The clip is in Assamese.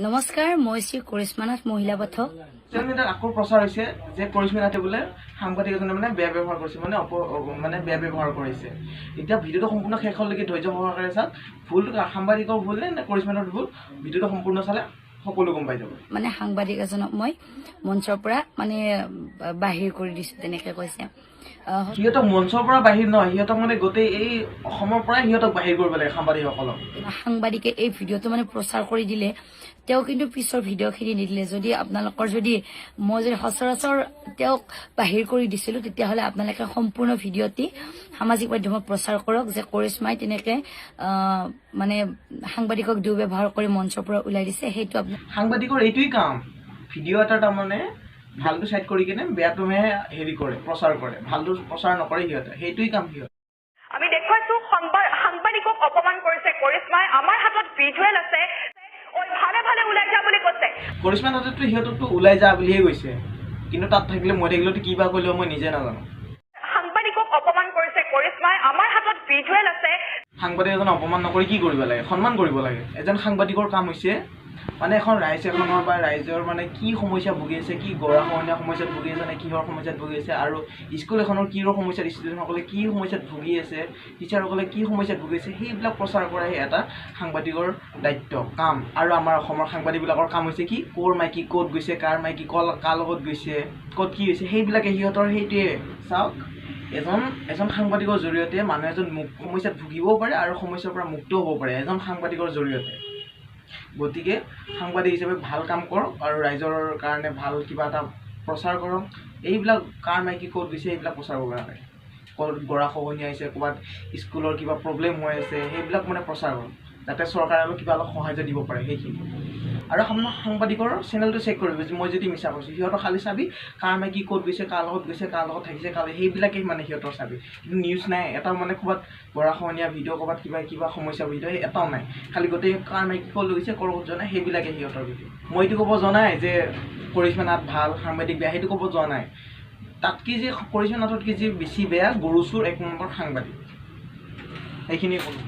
নমস্কাৰ, মই শ্ৰী কৰিশ্মা নাথ মহিলা পাঠক। মিডিয়াত আকৌ প্ৰচাৰ হৈছে যে কৰিশ্মা নাথে বোলে সাংবাদিক এজনে বেয়া ব্যৱহাৰ কৰিছে, বেয়া ব্যৱহাৰ কৰিছে। এতিয়া ভিডিঅ'টো সম্পূৰ্ণ শেষলৈকে ধৈৰ্য সহকাৰে চাওক। ভুল সাংবাদিকৰ ভুল নে কৰিশ্মা নাথৰ ভুল, ভিডিঅ'টো সম্পূৰ্ণ চালে সকলো গম পাই যাব। সাংবাদিক এজনক মই মঞ্চৰ পৰা বাহিৰ কৰি দিছো তেনেকে কৈছে। সিহঁতক মঞ্চৰ পৰা বাহিৰ নহয়, সিহঁতক গোটেই এই অসমৰ পৰাই সিহঁতক বাহিৰ কৰিব লাগে সাংবাদিকসকলক। সাংবাদিকে এই ভিডিঅ'টো প্ৰচাৰ কৰি দিলে, তেওঁ কিন্তু পিছৰ ভিডিঅ'খিনি নিদিলে। যদি আপোনালোকৰ মই সচৰাচৰ তেওঁক বাহিৰ কৰি দিছিলো, তেতিয়াহ'লে আপোনালোকে সম্পূৰ্ণ ভিডিঅ'টি সামাজিক মাধ্যমত প্ৰচাৰ কৰক যে কৰিশ্মাই তেনেকে সাংবাদিকক দুৰ্ব্যৱহাৰ কৰি মঞ্চৰ পৰা ওলাই দিছে। সেইটো সাংবাদিকৰ এইটোৱেই কাম, ভিডিঅ' এটা ভালটো চাইড কৰি কিনে বেয়াটোহে কৰে, প্ৰচাৰ কৰে, ভালটো প্ৰচাৰ নকৰে সিহঁতে। সেইটোৱেই কাম সিহঁত। আমি দেখুৱাইছো সাংবাদিকক অপমান কৰিছে কৰিশ্মাই। আমাৰ হাতত ভিজুৱেল আছে, ভালে ভালে ওলাই যা বুলি কৈছে। কৰিশ্মা নাথেতো সিহঁতকতো ওলাই যা বুলিহে কৈছে, কিন্তু তাত থাকিলে মই থাকিলেতো কিবা কৰিলেও মই নিজে নাজানো। সাংবাদিকক অপমান কৰিছে কৰিশ্মাই। আমাৰ হাতত ভিজুৱেল আছে। সাংবাদিক এজন অপমান নকৰি কি কৰিব লাগে? সন্মান কৰিব লাগে। এজন সাংবাদিকৰ কাম হৈছে এখন এখনৰ বা ৰাইজৰ কি সমস্যা ভুগি আছে, কি গৰাখহনীয়া সমস্যাত ভুগি আছে নে কিহৰ সমস্যাত ভুগি আছে, আৰু স্কুল এখনৰ কিহৰ সমস্যাত ষ্টুডেণ্টসকলে কি সমস্যাত ভুগি আছে, টিচাৰসকলে কি সমস্যাত ভুগি আছে, সেইবিলাক প্ৰচাৰ কৰাই এটা সাংবাদিকৰ দায়িত্ব, কাম। আৰু আমাৰ অসমৰ সাংবাদিকবিলাকৰ কাম হৈছে কি, ক'ৰ মাইকী ক'ত গৈছে, কাৰ মাইকী কাৰ লগত গৈছে, ক'ত কি হৈছে, সেইবিলাকে সিহঁতৰ সেইটোৱে চাওক। এজন সাংবাদিকৰ জৰিয়তে মানুহ এজন সমস্যাত ভুগিবও পাৰে আৰু সমস্যাৰ পৰা মুক্ত হ'ব পাৰে এজন সাংবাদিকৰ জৰিয়তে। গতিকে সাংবাদিক হিচাপে ভাল কাম কৰক আৰু ৰাইজৰ কাৰণে ভাল কিবা এটা প্ৰচাৰ কৰক। এইবিলাক কাৰ মাইকী ক'ত গৈছে এইবিলাক প্ৰচাৰ কৰিব নালাগে। ক'ত গৰাখহনীয়া হৈছে, ক'ৰবাত স্কুলৰ কিবা প্ৰব্লেম হৈ আছে, সেইবিলাক প্ৰচাৰ কৰক, যাতে চৰকাৰে অলপ কিবা সাহাৰ্য দিব পাৰে সেইখিনি। আৰু সাংবাদিকৰ চেনেলটো চেক কৰিব, মই যদি মিছা কৈছোঁ, সিহঁতৰ খালি চাবি কাৰ মাইকী ক'ত গৈছে, কাৰ লগত গৈছে, কাৰ লগত থাকিছে, সেইবিলাকেই সিহঁতৰ চাবি। কিন্তু নিউজ নাই এটাও ক'ৰবাত গৰাখহনীয়া ভিডিঅ', ক'ৰবাত কিবা সমস্যা ভিডিঅ' সেই এটাও নাই। খালি গোটেই কাৰ মাইকী ক'ত গৈছে, ক'ৰ ক'ত যোৱা নাই, সেইবিলাকে সিহঁতৰ ভিডিঅ'। মই এইটো ক'ব যোৱা নাই যে কৰিশ্মা নাথ ভাল, সাংবাদিক বেয়া, সেইটো ক'ব যোৱা নাই। তাতকৈ যে কৰিশ্মা নাথতকৈ যে বেছি বেয়া গৰু চোৰ 1 নম্বৰ সাংবাদিক, সেইখিনিয়ে ক'লোঁ।